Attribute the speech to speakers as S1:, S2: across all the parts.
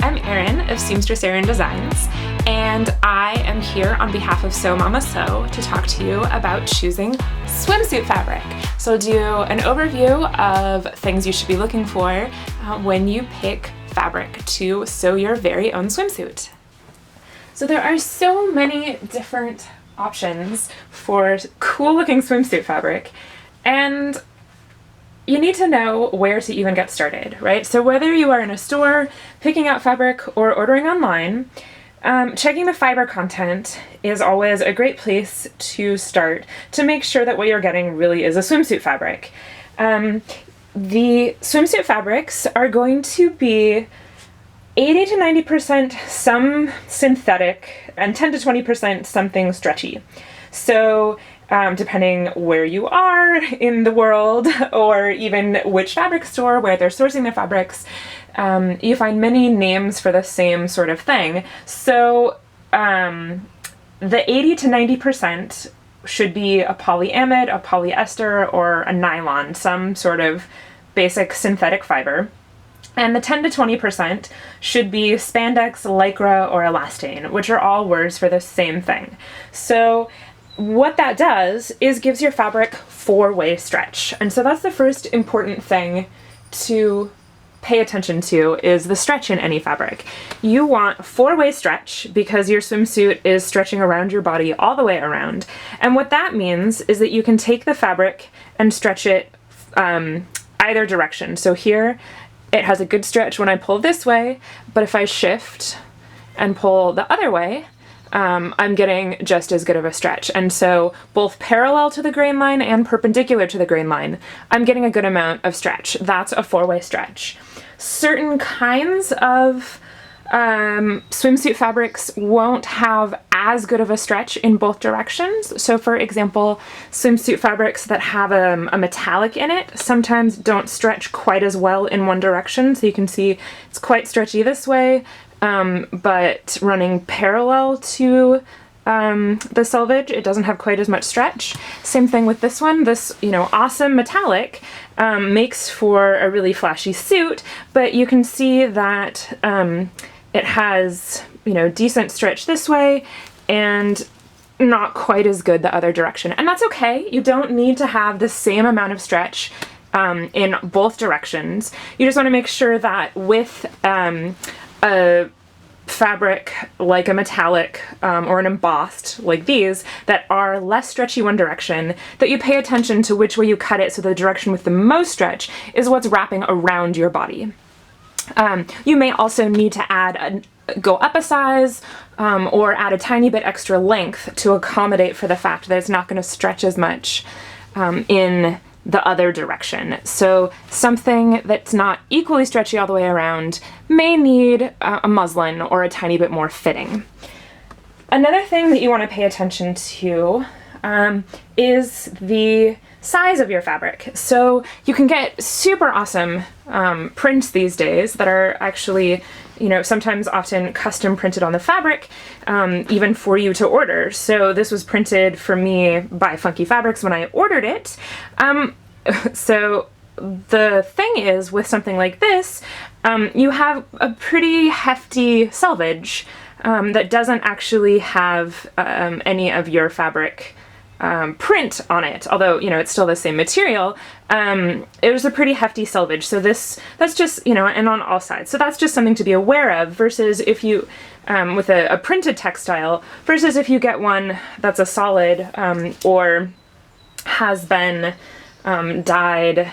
S1: I'm Erin of Seamstress Erin Designs, and I am here on behalf of Sew Mama Sew to talk to you about choosing swimsuit fabric. So I'll do an overview of things you should be looking for when you pick fabric to sew your very own swimsuit. So there are so many different options for cool looking swimsuit fabric, and you need to know where to even get started, right? So whether you are in a store, picking out fabric, or ordering online, checking the fiber content is always a great place to start to make sure that what you're getting really is a swimsuit fabric. The swimsuit fabrics are going to be 80 to 90% some synthetic and 10 to 20% something stretchy. So depending where you are in the world or even which fabric store where they're sourcing their fabrics, you find many names for the same sort of thing. So the 80 to 90% should be a polyamide, a polyester, or a nylon, some sort of basic synthetic fiber. And the 10 to 20% should be spandex, lycra, or elastane, which are all words for the same thing. So what that does is gives your fabric four-way stretch. And so that's the first important thing to pay attention to is the stretch in any fabric. You want four-way stretch because your swimsuit is stretching around your body all the way around. And what that means is that you can take the fabric and stretch it either direction. So here it has a good stretch when I pull this way, but if I shift and pull the other way, I'm getting just as good of a stretch. And so both parallel to the grain line and perpendicular to the grain line, I'm getting a good amount of stretch. That's a four-way stretch. Certain kinds of swimsuit fabrics won't have as good of a stretch in both directions. So for example, swimsuit fabrics that have a metallic in it sometimes don't stretch quite as well in one direction. So you can see it's quite stretchy this way, but running parallel to the selvage, it doesn't have quite as much stretch. Same thing with this one. This, awesome metallic makes for a really flashy suit, but you can see that it has, decent stretch this way and not quite as good the other direction. And that's okay. You don't need to have the same amount of stretch in both directions. You just want to make sure that with a fabric like a metallic or an embossed like these that are less stretchy one direction, that you pay attention to which way you cut it so the direction with the most stretch is what's wrapping around your body. You may also need to go up a size or add a tiny bit extra length to accommodate for the fact that it's not going to stretch as much in the other direction. So something that's not equally stretchy all the way around may need a muslin or a tiny bit more fitting. Another thing that you want to pay attention to is the size of your fabric. So you can get super awesome prints these days that are actually, sometimes often custom printed on the fabric, even for you to order. So this was printed for me by Funky Fabrics when I ordered it. So the thing is, with something like this, you have a pretty hefty selvage that doesn't actually have any of your fabric print on it, although, it's still the same material. It was a pretty hefty selvage. So that's just, and on all sides. So that's just something to be aware of versus if you, with a printed textile, versus if you get one that's a solid or has been dyed,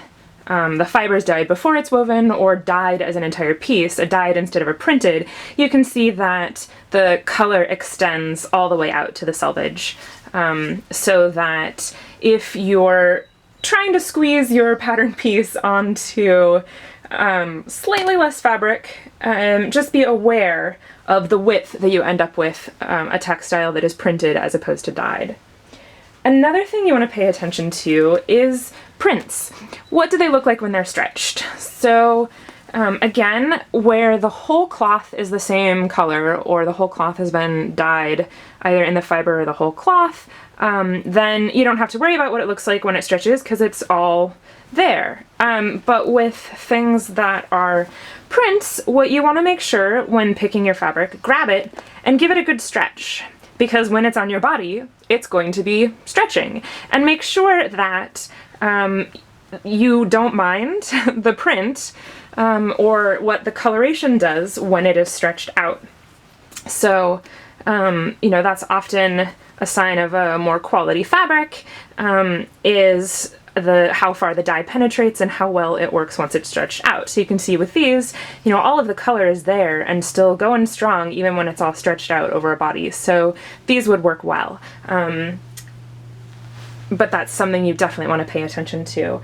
S1: the fibers dyed before it's woven or dyed as an entire piece, a dyed instead of a printed, you can see that the color extends all the way out to the selvage. So that if you're trying to squeeze your pattern piece onto slightly less fabric, just be aware of the width that you end up with a textile that is printed as opposed to dyed. Another thing you want to pay attention to is prints. What do they look like when they're stretched? So Again, where the whole cloth is the same color or the whole cloth has been dyed either in the fiber or the whole cloth, then you don't have to worry about what it looks like when it stretches because it's all there. But with things that are prints, what you want to make sure when picking your fabric, grab it and give it a good stretch, because when it's on your body, it's going to be stretching. And make sure that you don't mind the print or what the coloration does when it is stretched out. So, that's often a sign of a more quality fabric, is how far the dye penetrates and how well it works once it's stretched out. So you can see with these, all of the color is there and still going strong even when it's all stretched out over a body. So these would work well. But that's something you definitely want to pay attention to.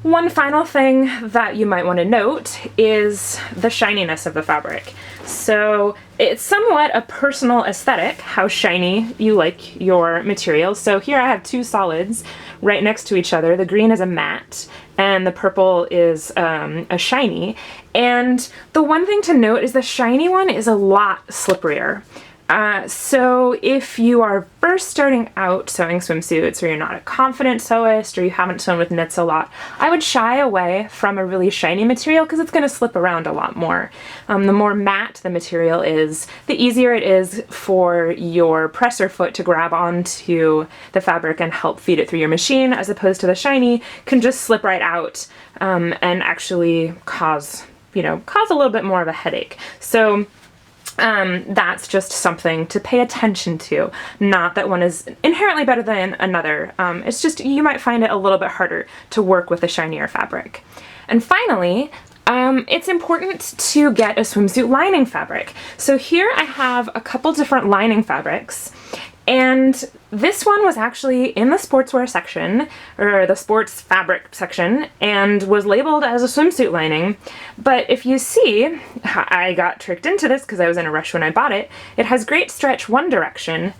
S1: One final thing that you might want to note is the shininess of the fabric. So it's somewhat a personal aesthetic, how shiny you like your material. So here I have two solids right next to each other. The green is a matte and the purple is a shiny. And the one thing to note is the shiny one is a lot slipperier. So if you are first starting out sewing swimsuits, or you're not a confident sewist, or you haven't sewn with knits a lot, I would shy away from a really shiny material because it's going to slip around a lot more. The more matte the material is, the easier it is for your presser foot to grab onto the fabric and help feed it through your machine, as opposed to the shiny can just slip right out and actually cause a little bit more of a headache. So that's just something to pay attention to. Not that one is inherently better than another. It's just you might find it a little bit harder to work with a shinier fabric. And finally, it's important to get a swimsuit lining fabric. So here I have a couple different lining fabrics. And this one was actually in the sportswear section, or the sports fabric section, and was labeled as a swimsuit lining. But if you see, I got tricked into this because I was in a rush when I bought it. It has great stretch one direction,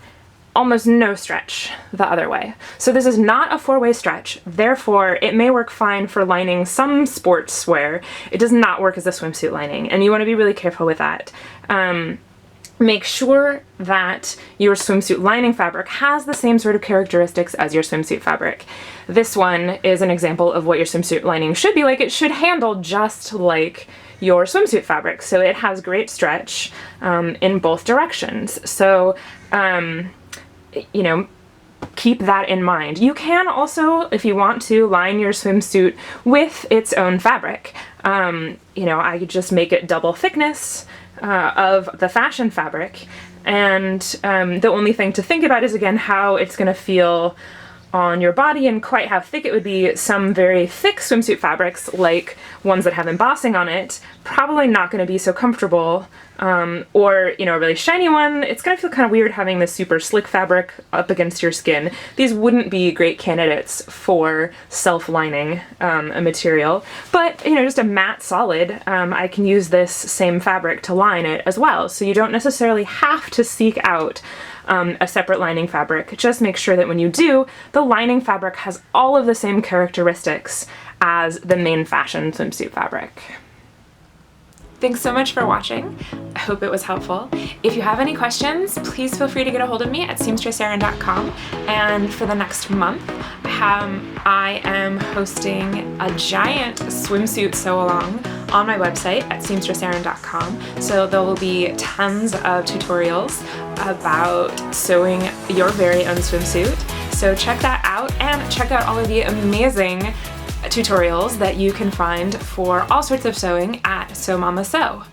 S1: almost no stretch the other way. So this is not a four-way stretch, therefore it may work fine for lining some sportswear. It does not work as a swimsuit lining, and you want to be really careful with that. Make sure that your swimsuit lining fabric has the same sort of characteristics as your swimsuit fabric. This one is an example of what your swimsuit lining should be like. It should handle just like your swimsuit fabric. So it has great stretch in both directions. So, keep that in mind. You can also, if you want to, line your swimsuit with its own fabric. I could just make it double thickness of the fashion fabric, and the only thing to think about is, again, how it's going to feel on your body and quite how thick it would be. Some very thick swimsuit fabrics, like ones that have embossing on it, probably not going to be so comfortable. Or, a really shiny one, it's going to feel kind of weird having this super slick fabric up against your skin. These wouldn't be great candidates for self-lining a material. But, just a matte solid, I can use this same fabric to line it as well. So you don't necessarily have to seek out a separate lining fabric. Just make sure that when you do, the lining fabric has all of the same characteristics as the main fashion swimsuit fabric. Thanks so much for watching. I hope it was helpful. If you have any questions, please feel free to get a hold of me at seamstresserin.com. And for the next month, I am hosting a giant swimsuit sew-along on my website at seamstresserin.com. So there will be tons of tutorials about sewing your very own swimsuit. So check that out, and check out all of the amazing tutorials that you can find for all sorts of sewing at Sew Mama Sew.